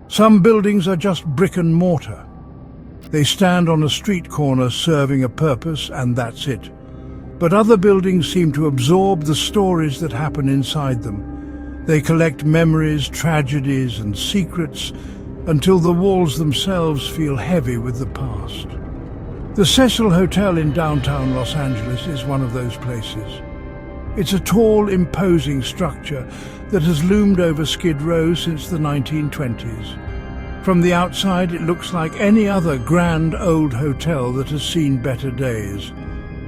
Some buildings are just brick and mortar. They stand on a street corner serving a purpose, and that's it. But other buildings seem to absorb the stories that happen inside them. They collect memories, tragedies, and secrets until the walls themselves feel heavy with the past. The Cecil Hotel in downtown Los Angeles is one of those places. It's a tall, imposing structure that has loomed over Skid Row since the 1920s. From the outside, it looks like any other grand old hotel that has seen better days.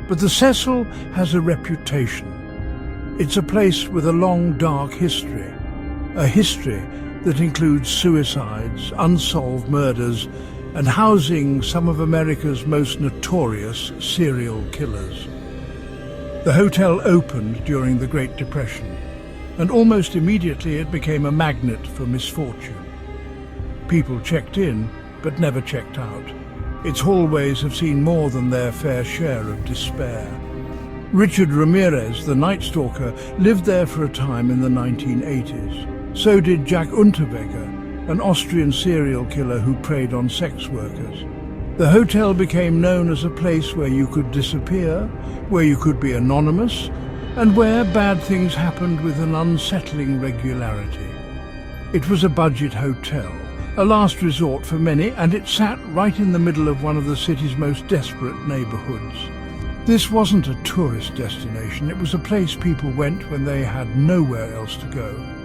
But the Cecil has a reputation. It's a place with a long, dark history. A history that includes suicides, unsolved murders, and housing some of America's most notorious serial killers. The hotel opened during the Great Depression, and almost immediately it became a magnet for misfortune. People checked in, but never checked out. Its hallways have seen more than their fair share of despair. Richard Ramirez, the Night Stalker, lived there for a time in the 1980s. So did Jack Unterweger, an Austrian serial killer who preyed on sex workers. The hotel became known as a place where you could disappear, where you could be anonymous, and where bad things happened with an unsettling regularity. It was a budget hotel, a last resort for many, and it sat right in the middle of one of the city's most desperate neighborhoods. This wasn't a tourist destination, it was a place people went when they had nowhere else to go.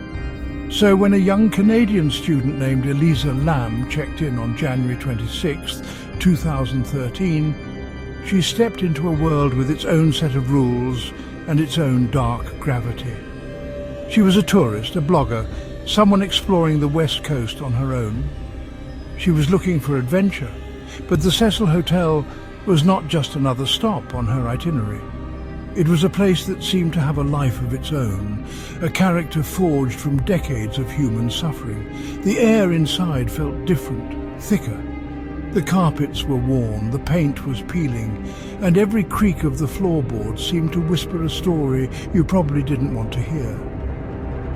So when a young Canadian student named Elisa Lam checked in on January 26, 2013, she stepped into a world with its own set of rules and its own dark gravity. She was a tourist, a blogger, someone exploring the West Coast on her own. She was looking for adventure, but the Cecil Hotel was not just another stop on her itinerary. It was a place that seemed to have a life of its own, a character forged from decades of human suffering. The air inside felt different, thicker. The carpets were worn, the paint was peeling, and every creak of the floorboards seemed to whisper a story you probably didn't want to hear.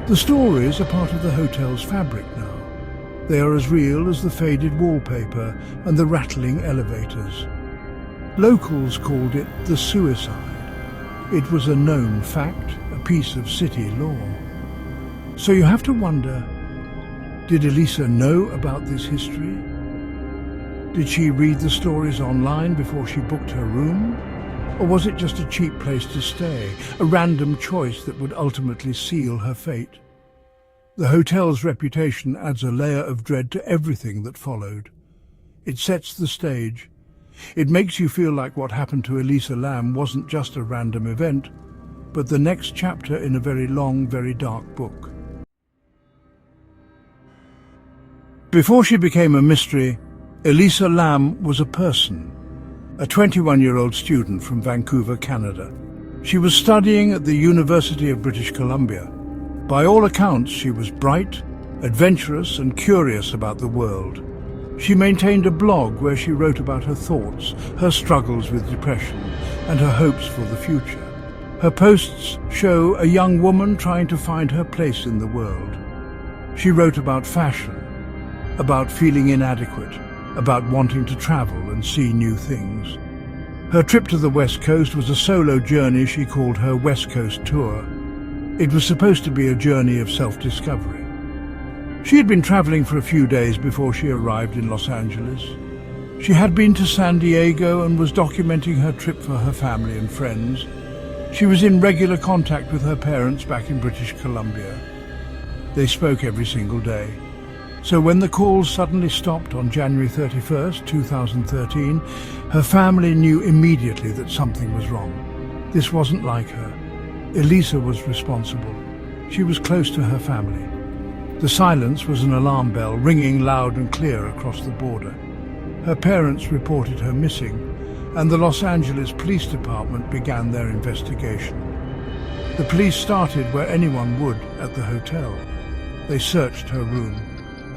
The stories are part of the hotel's fabric now. They are as real as the faded wallpaper and the rattling elevators. Locals called it the suicide. It was a known fact, a piece of city law. So you have to wonder, did Elisa know about this history? Did she read the stories online before she booked her room? Or was it just a cheap place to stay, a random choice that would ultimately seal her fate? The hotel's reputation adds a layer of dread to everything that followed. It sets the stage. It makes you feel like what happened to Elisa Lam wasn't just a random event, but the next chapter in a very long, very dark book. Before she became a mystery, Elisa Lam was a person, a 21-year-old student from Vancouver, Canada. She was studying at the University of British Columbia. By all accounts, she was bright, adventurous, and curious about the world. She maintained a blog where she wrote about her thoughts, her struggles with depression, and her hopes for the future. Her posts show a young woman trying to find her place in the world. She wrote about fashion, about feeling inadequate, about wanting to travel and see new things. Her trip to the West Coast was a solo journey she called her West Coast Tour. It was supposed to be a journey of self-discovery. She had been traveling for a few days before she arrived in Los Angeles. She had been to San Diego and was documenting her trip for her family and friends. She was in regular contact with her parents back in British Columbia. They spoke every single day. So when the calls suddenly stopped on January 31st, 2013, her family knew immediately that something was wrong. This wasn't like her. Elisa was responsible. She was close to her family. The silence was an alarm bell ringing loud and clear across the border. Her parents reported her missing, and the Los Angeles Police Department began their investigation. The police started where anyone would at the hotel. They searched her room.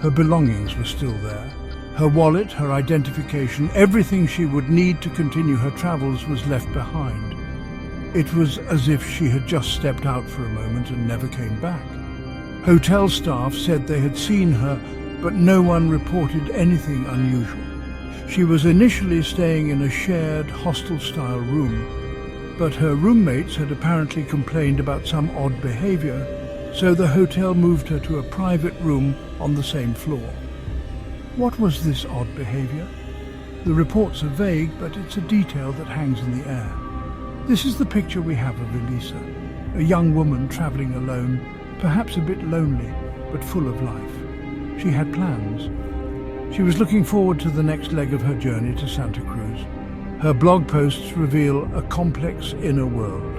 Her belongings were still there. Her wallet, her identification, everything she would need to continue her travels was left behind. It was as if she had just stepped out for a moment and never came back. Hotel staff said they had seen her but no one reported anything unusual. She was initially staying in a shared hostel-style room, but her roommates had apparently complained about some odd behavior, so the hotel moved her to a private room on the same floor. What was this odd behavior? The reports are vague, but it's a detail that hangs in the air. This is the picture we have of Elisa, a young woman traveling alone, perhaps a bit lonely, but full of life. She had plans. She was looking forward to the next leg of her journey to Santa Cruz. Her blog posts reveal a complex inner world.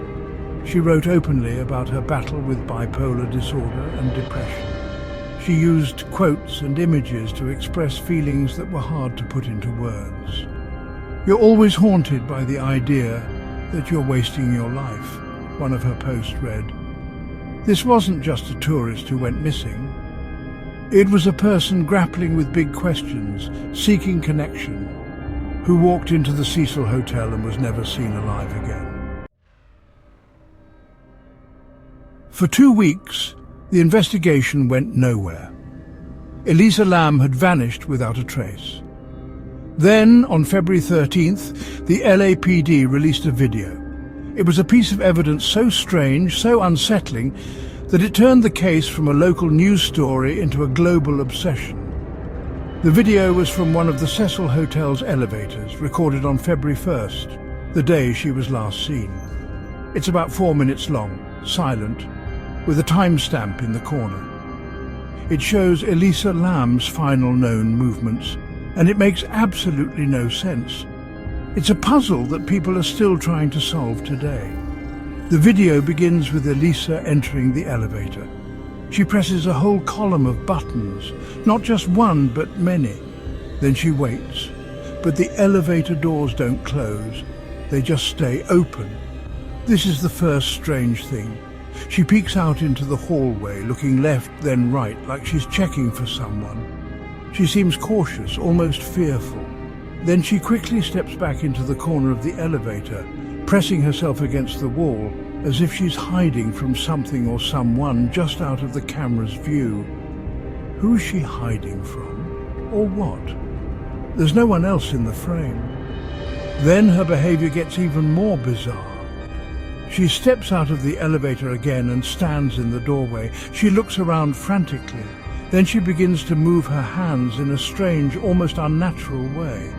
She wrote openly about her battle with bipolar disorder and depression. She used quotes and images to express feelings that were hard to put into words. "You're always haunted by the idea that you're wasting your life," one of her posts read. This wasn't just a tourist who went missing. It was a person grappling with big questions, seeking connection, who walked into the Cecil Hotel and was never seen alive again. For 2 weeks, the investigation went nowhere. Elisa Lam had vanished without a trace. Then, on February 13th, the LAPD released a video. It was a piece of evidence so strange, so unsettling, that it turned the case from a local news story into a global obsession. The video was from one of the Cecil Hotel's elevators, recorded on February 1st, the day she was last seen. It's about 4 minutes long, silent, with a timestamp in the corner. It shows Elisa Lam's final known movements, and it makes absolutely no sense. It's a puzzle that people are still trying to solve today. The video begins with Elisa entering the elevator. She presses a whole column of buttons, not just one, but many. Then she waits, but the elevator doors don't close. They just stay open. This is the first strange thing. She peeks out into the hallway, looking left then right, like she's checking for someone. She seems cautious, almost fearful. Then she quickly steps back into the corner of the elevator, pressing herself against the wall, as if she's hiding from something or someone just out of the camera's view. Who is she hiding from? Or what? There's no one else in the frame. Then her behavior gets even more bizarre. She steps out of the elevator again and stands in the doorway. She looks around frantically. Then she begins to move her hands in a strange, almost unnatural way.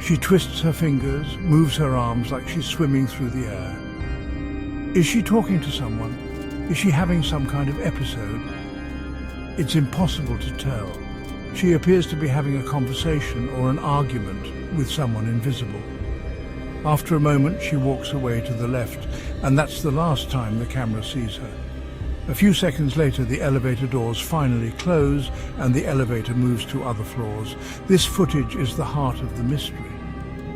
She twists her fingers, moves her arms like she's swimming through the air. Is she talking to someone? Is she having some kind of episode? It's impossible to tell. She appears to be having a conversation or an argument with someone invisible. After a moment, she walks away to the left, and that's the last time the camera sees her. A few seconds later, the elevator doors finally close and the elevator moves to other floors. This footage is the heart of the mystery.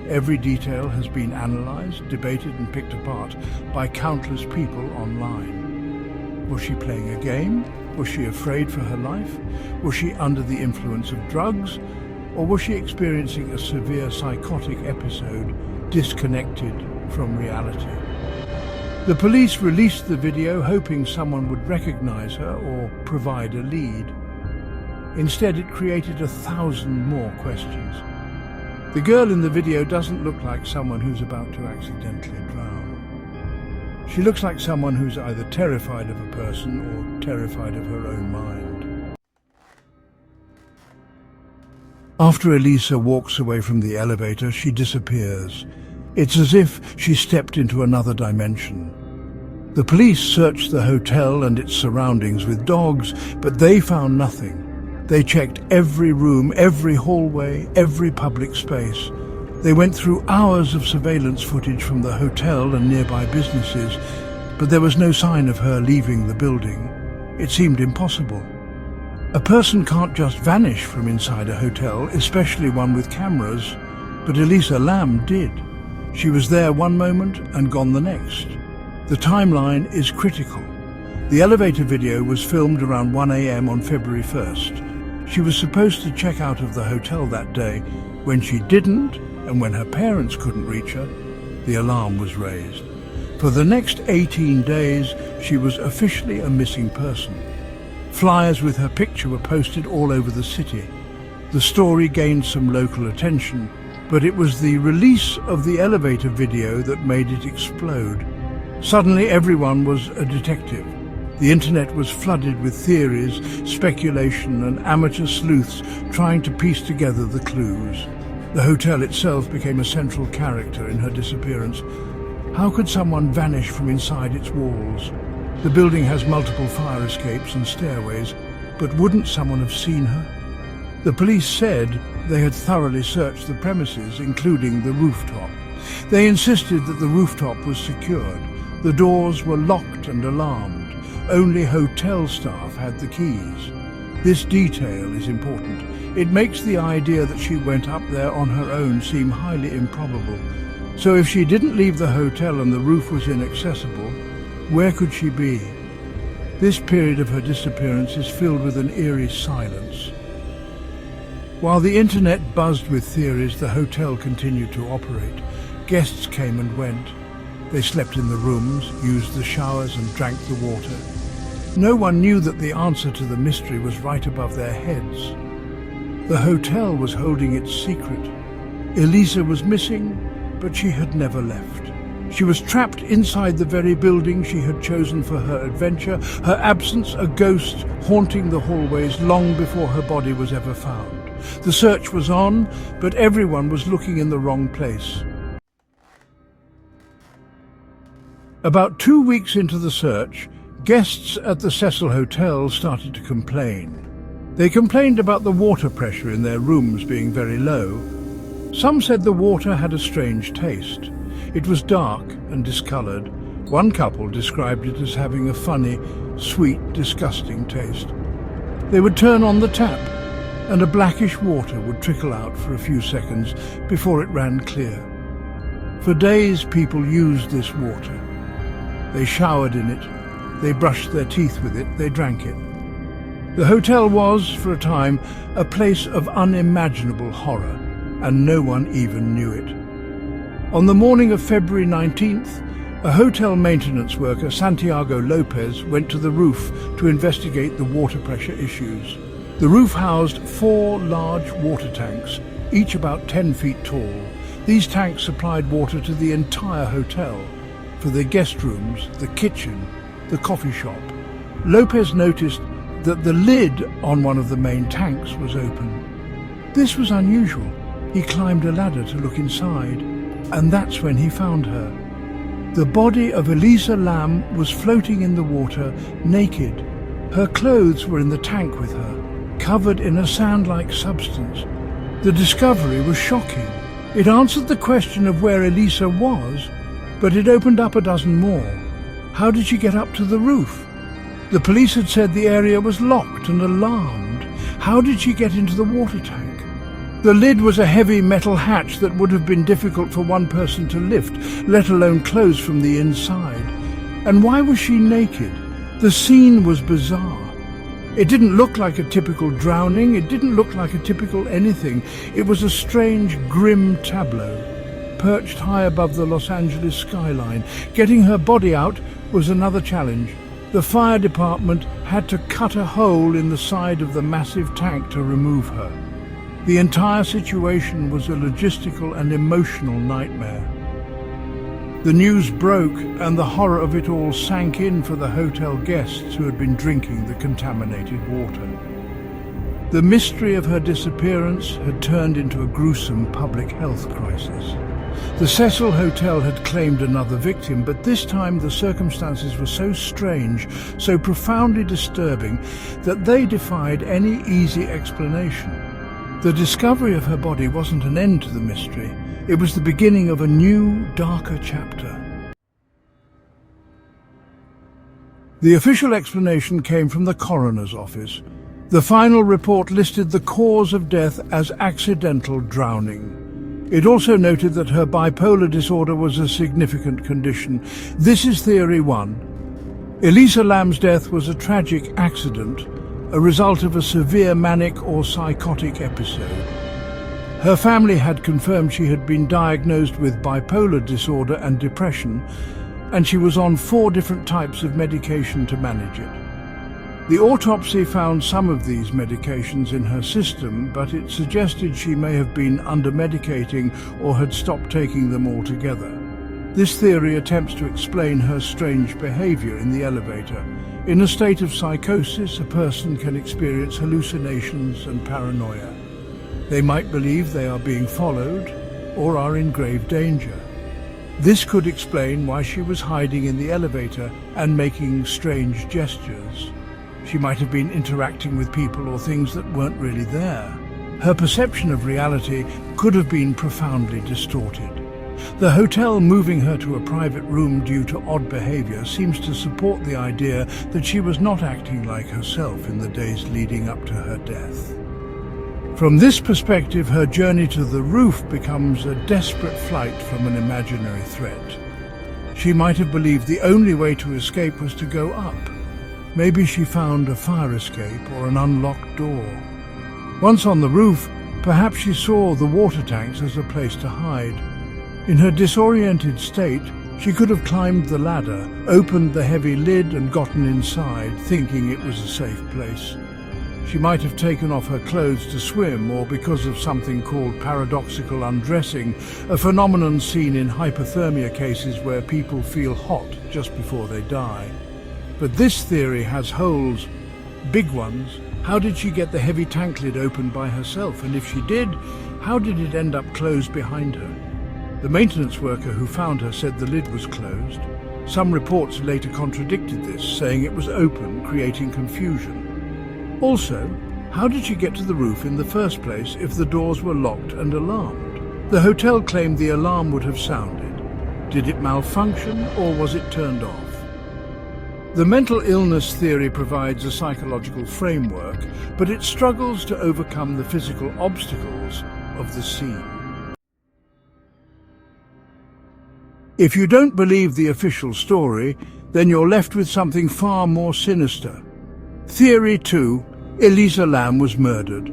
Every detail has been analyzed, debated and picked apart by countless people online. Was she playing a game? Was she afraid for her life? Was she under the influence of drugs? Or was she experiencing a severe psychotic episode, disconnected from reality? The police released the video hoping someone would recognize her or provide a lead. Instead, it created 1,000 more questions. The girl in the video doesn't look like someone who's about to accidentally drown. She looks like someone who's either terrified of a person or terrified of her own mind. After Elisa walks away from the elevator, she disappears. It's as if she stepped into another dimension. The police searched the hotel and its surroundings with dogs, but they found nothing. They checked every room, every hallway, every public space. They went through hours of surveillance footage from the hotel and nearby businesses, but there was no sign of her leaving the building. It seemed impossible. A person can't just vanish from inside a hotel, especially one with cameras, but Elisa Lam did. She was there one moment and gone the next. The timeline is critical. The elevator video was filmed around 1 a.m. on February 1st. She was supposed to check out of the hotel that day. When she didn't, and when her parents couldn't reach her, the alarm was raised. For the next 18 days, she was officially a missing person. Flyers with her picture were posted all over the city. The story gained some local attention, but it was the release of the elevator video that made it explode. Suddenly everyone was a detective. The internet was flooded with theories, speculation, and amateur sleuths trying to piece together the clues. The hotel itself became a central character in her disappearance. How could someone vanish from inside its walls? The building has multiple fire escapes and stairways, but wouldn't someone have seen her? The police said they had thoroughly searched the premises, including the rooftop. They insisted that the rooftop was secured. The doors were locked and alarmed. Only hotel staff had the keys. This detail is important. It makes the idea that she went up there on her own seem highly improbable. So if she didn't leave the hotel and the roof was inaccessible, where could she be? This period of her disappearance is filled with an eerie silence. While the internet buzzed with theories, the hotel continued to operate. Guests came and went. They slept in the rooms, used the showers and drank the water. No one knew that the answer to the mystery was right above their heads. The hotel was holding its secret. Elisa was missing, but she had never left. She was trapped inside the very building she had chosen for her adventure, her absence a ghost haunting the hallways long before her body was ever found. The search was on, but everyone was looking in the wrong place. About 2 weeks into the search, guests at the Cecil Hotel started to complain. They complained about the water pressure in their rooms being very low. Some said the water had a strange taste. It was dark and discoloured. One couple described it as having a funny, sweet, disgusting taste. They would turn on the tap, and a blackish water would trickle out for a few seconds before it ran clear. For days, people used this water. They showered in it. They brushed their teeth with it. They drank it. The hotel was, for a time, a place of unimaginable horror, and no one even knew it. On the morning of February 19th, a hotel maintenance worker, Santiago Lopez, went to the roof to investigate the water pressure issues. The roof housed 4 large water tanks, each about 10 feet tall. These tanks supplied water to the entire hotel, for the guest rooms, the kitchen, the coffee shop. Lopez noticed that the lid on one of the main tanks was open. This was unusual. He climbed a ladder to look inside, and that's when he found her. The body of Elisa Lam was floating in the water, naked. Her clothes were in the tank with her, covered in a sand-like substance. The discovery was shocking. It answered the question of where Elisa was, but it opened up a dozen more. How did she get up to the roof? The police had said the area was locked and alarmed. How did she get into the water tank? The lid was a heavy metal hatch that would have been difficult for one person to lift, let alone close from the inside. And why was she naked? The scene was bizarre. It didn't look like a typical drowning. It didn't look like a typical anything. It was a strange, grim tableau, perched high above the Los Angeles skyline. Getting her body out was another challenge. The fire department had to cut a hole in the side of the massive tank to remove her. The entire situation was a logistical and emotional nightmare. The news broke, and the horror of it all sank in for the hotel guests who had been drinking the contaminated water. The mystery of her disappearance had turned into a gruesome public health crisis. The Cecil Hotel had claimed another victim, but this time the circumstances were so strange, so profoundly disturbing, that they defied any easy explanation. The discovery of her body wasn't an end to the mystery. It was the beginning of a new, darker chapter. The official explanation came from the coroner's office. The final report listed the cause of death as accidental drowning. It also noted that her bipolar disorder was a significant condition. This is theory 1. Elisa Lam's death was a tragic accident, a result of a severe manic or psychotic episode. Her family had confirmed she had been diagnosed with bipolar disorder and depression, and she was on 4 different types of medication to manage it. The autopsy found some of these medications in her system, but it suggested she may have been under-medicating or had stopped taking them altogether. This theory attempts to explain her strange behavior in the elevator. In a state of psychosis, a person can experience hallucinations and paranoia. They might believe they are being followed or are in grave danger. This could explain why she was hiding in the elevator and making strange gestures. She might have been interacting with people or things that weren't really there. Her perception of reality could have been profoundly distorted. The hotel moving her to a private room due to odd behavior seems to support the idea that she was not acting like herself in the days leading up to her death. From this perspective, her journey to the roof becomes a desperate flight from an imaginary threat. She might have believed the only way to escape was to go up. Maybe she found a fire escape or an unlocked door. Once on the roof, perhaps she saw the water tanks as a place to hide. In her disoriented state, she could have climbed the ladder, opened the heavy lid and gotten inside, thinking it was a safe place. She might have taken off her clothes to swim, or because of something called paradoxical undressing, a phenomenon seen in hypothermia cases where people feel hot just before they die. But this theory has holes, big ones. How did she get the heavy tank lid open by herself? And if she did, how did it end up closed behind her? The maintenance worker who found her said the lid was closed. Some reports later contradicted this, saying it was open, creating confusion. Also, how did she get to the roof in the first place if the doors were locked and alarmed? The hotel claimed the alarm would have sounded. Did it malfunction or was it turned off? The mental illness theory provides a psychological framework, but it struggles to overcome the physical obstacles of the scene. If you don't believe the official story, then you're left with something far more sinister. Theory 2, Elisa Lam was murdered.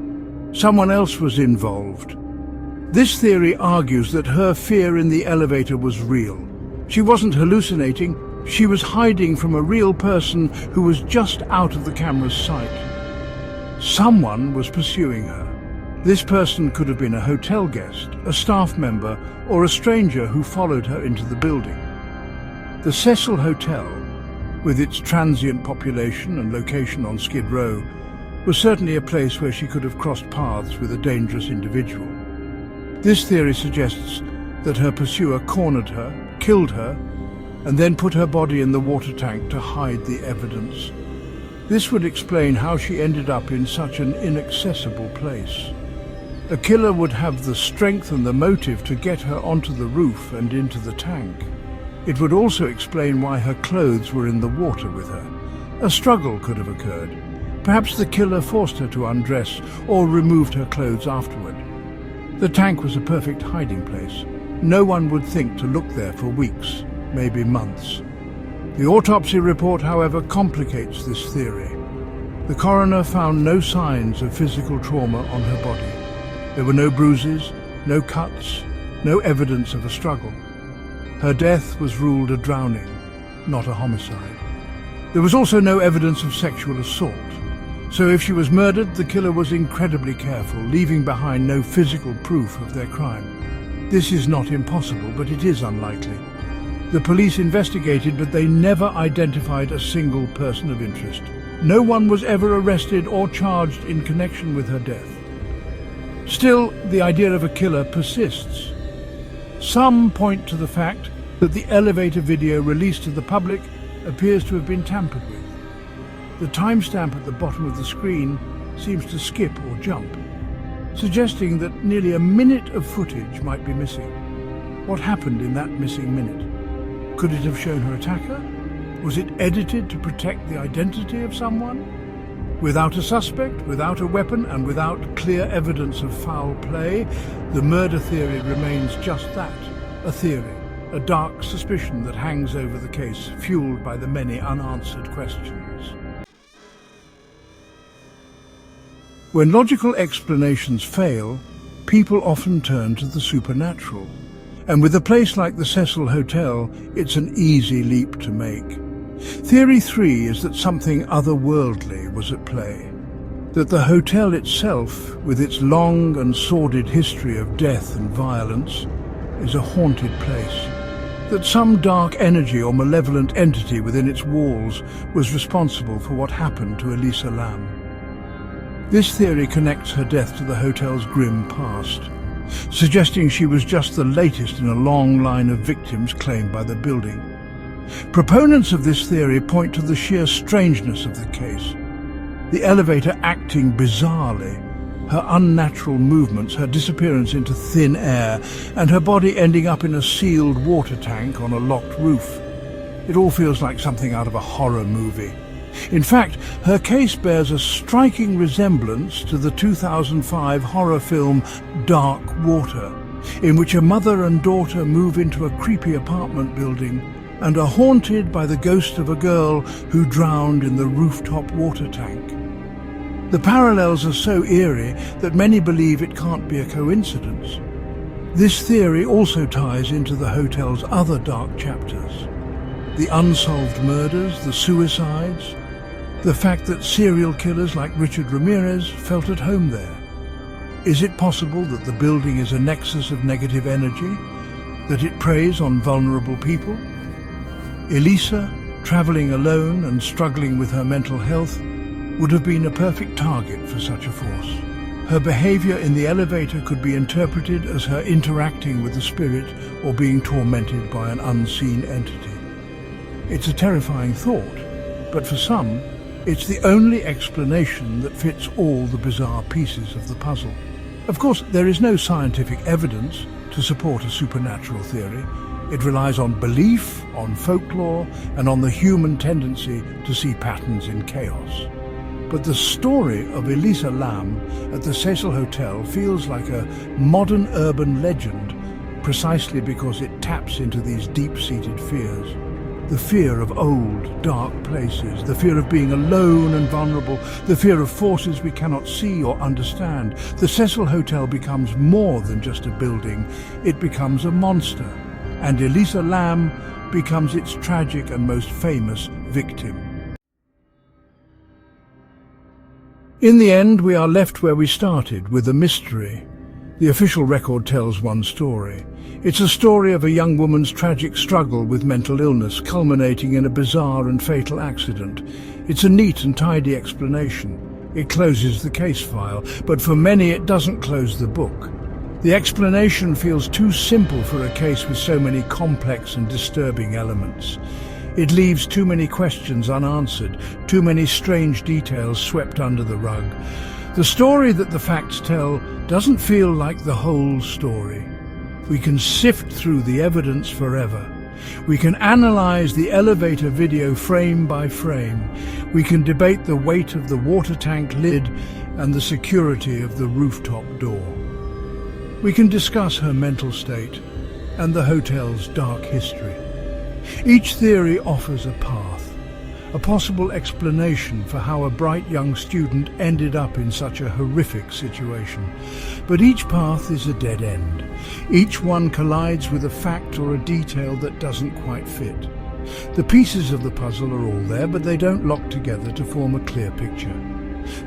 Someone else was involved. This theory argues that her fear in the elevator was real. She wasn't hallucinating. She was hiding from a real person who was just out of the camera's sight. Someone was pursuing her. This person could have been a hotel guest, a staff member, or a stranger who followed her into the building. The Cecil Hotel, with its transient population and location on Skid Row, was certainly a place where she could have crossed paths with a dangerous individual. This theory suggests that her pursuer cornered her, killed her, and then put her body in the water tank to hide the evidence. This would explain how she ended up in such an inaccessible place. A killer would have the strength and the motive to get her onto the roof and into the tank. It would also explain why her clothes were in the water with her. A struggle could have occurred. Perhaps the killer forced her to undress or removed her clothes afterward. The tank was a perfect hiding place. No one would think to look there for weeks, maybe months. The autopsy report, however, complicates this theory. The coroner found no signs of physical trauma on her body. There were no bruises, no cuts, no evidence of a struggle. Her death was ruled a drowning, not a homicide. There was also no evidence of sexual assault. So if she was murdered, the killer was incredibly careful, leaving behind no physical proof of their crime. This is not impossible, but it is unlikely. The police investigated, but they never identified a single person of interest. No one was ever arrested or charged in connection with her death. Still, the idea of a killer persists. Some point to the fact that the elevator video released to the public appears to have been tampered with. The timestamp at the bottom of the screen seems to skip or jump, suggesting that nearly a minute of footage might be missing. What happened in that missing minute? Could it have shown her attacker? Was it edited to protect the identity of someone? Without a suspect, without a weapon, and without clear evidence of foul play, the murder theory remains just that, a theory, a dark suspicion that hangs over the case, fueled by the many unanswered questions. When logical explanations fail, people often turn to the supernatural. And with a place like the Cecil Hotel, it's an easy leap to make. Theory 3 is that something otherworldly was at play, that the hotel itself, with its long and sordid history of death and violence, is a haunted place, that some dark energy or malevolent entity within its walls was responsible for what happened to Elisa Lam. This theory connects her death to the hotel's grim past, suggesting she was just the latest in a long line of victims claimed by the building. Proponents of this theory point to the sheer strangeness of the case. The elevator acting bizarrely, her unnatural movements, her disappearance into thin air, and her body ending up in a sealed water tank on a locked roof. It all feels like something out of a horror movie. In fact, her case bears a striking resemblance to the 2005 horror film Dark Water, in which a mother and daughter move into a creepy apartment building and are haunted by the ghost of a girl who drowned in the rooftop water tank. The parallels are so eerie that many believe it can't be a coincidence. This theory also ties into the hotel's other dark chapters: the unsolved murders, the suicides, the fact that serial killers like Richard Ramirez felt at home there. Is it possible that the building is a nexus of negative energy, that it preys on vulnerable people? Elisa, traveling alone and struggling with her mental health, would have been a perfect target for such a force. Her behavior in the elevator could be interpreted as her interacting with the spirit or being tormented by an unseen entity. It's a terrifying thought, but for some, it's the only explanation that fits all the bizarre pieces of the puzzle. Of course, there is no scientific evidence to support a supernatural theory. It relies on belief, on folklore, and on the human tendency to see patterns in chaos. But the story of Elisa Lam at the Cecil Hotel feels like a modern urban legend precisely because it taps into these deep-seated fears. The fear of old, dark places, the fear of being alone and vulnerable, the fear of forces we cannot see or understand. The Cecil Hotel becomes more than just a building, it becomes a monster, and Elisa Lam becomes its tragic and most famous victim. In the end, we are left where we started, with a mystery. The official record tells one story. It's a story of a young woman's tragic struggle with mental illness, culminating in a bizarre and fatal accident. It's a neat and tidy explanation. It closes the case file, but for many it doesn't close the book. The explanation feels too simple for a case with so many complex and disturbing elements. It leaves too many questions unanswered, too many strange details swept under the rug. The story that the facts tell doesn't feel like the whole story. We can sift through the evidence forever. We can analyze the elevator video frame by frame. We can debate the weight of the water tank lid and the security of the rooftop door. We can discuss her mental state and the hotel's dark history. Each theory offers a path, a possible explanation for how a bright young student ended up in such a horrific situation. But each path is a dead end. Each one collides with a fact or a detail that doesn't quite fit. The pieces of the puzzle are all there, but they don't lock together to form a clear picture.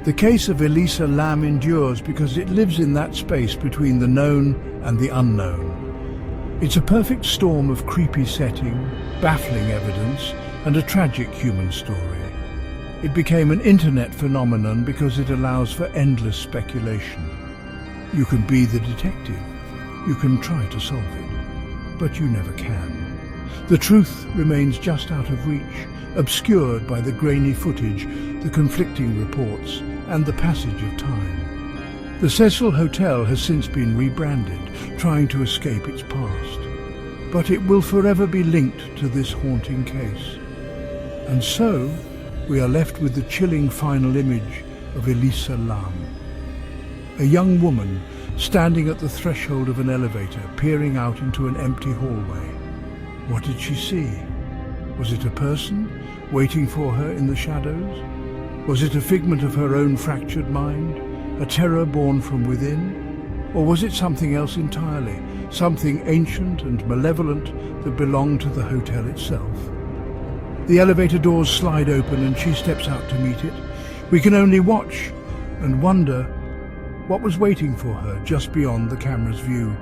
The case of Elisa Lam endures because it lives in that space between the known and the unknown. It's a perfect storm of creepy setting, baffling evidence, and a tragic human story. It became an internet phenomenon because it allows for endless speculation. You can be the detective, you can try to solve it, but you never can. The truth remains just out of reach, obscured by the grainy footage, the conflicting reports, and the passage of time. The Cecil Hotel has since been rebranded, trying to escape its past. But it will forever be linked to this haunting case. And so, we are left with the chilling final image of Elisa Lam. A young woman standing at the threshold of an elevator, peering out into an empty hallway. What did she see? Was it a person waiting for her in the shadows? Was it a figment of her own fractured mind? A terror born from within? Or was it something else entirely? Something ancient and malevolent that belonged to the hotel itself? The elevator doors slide open and she steps out to meet it. We can only watch and wonder what was waiting for her just beyond the camera's view.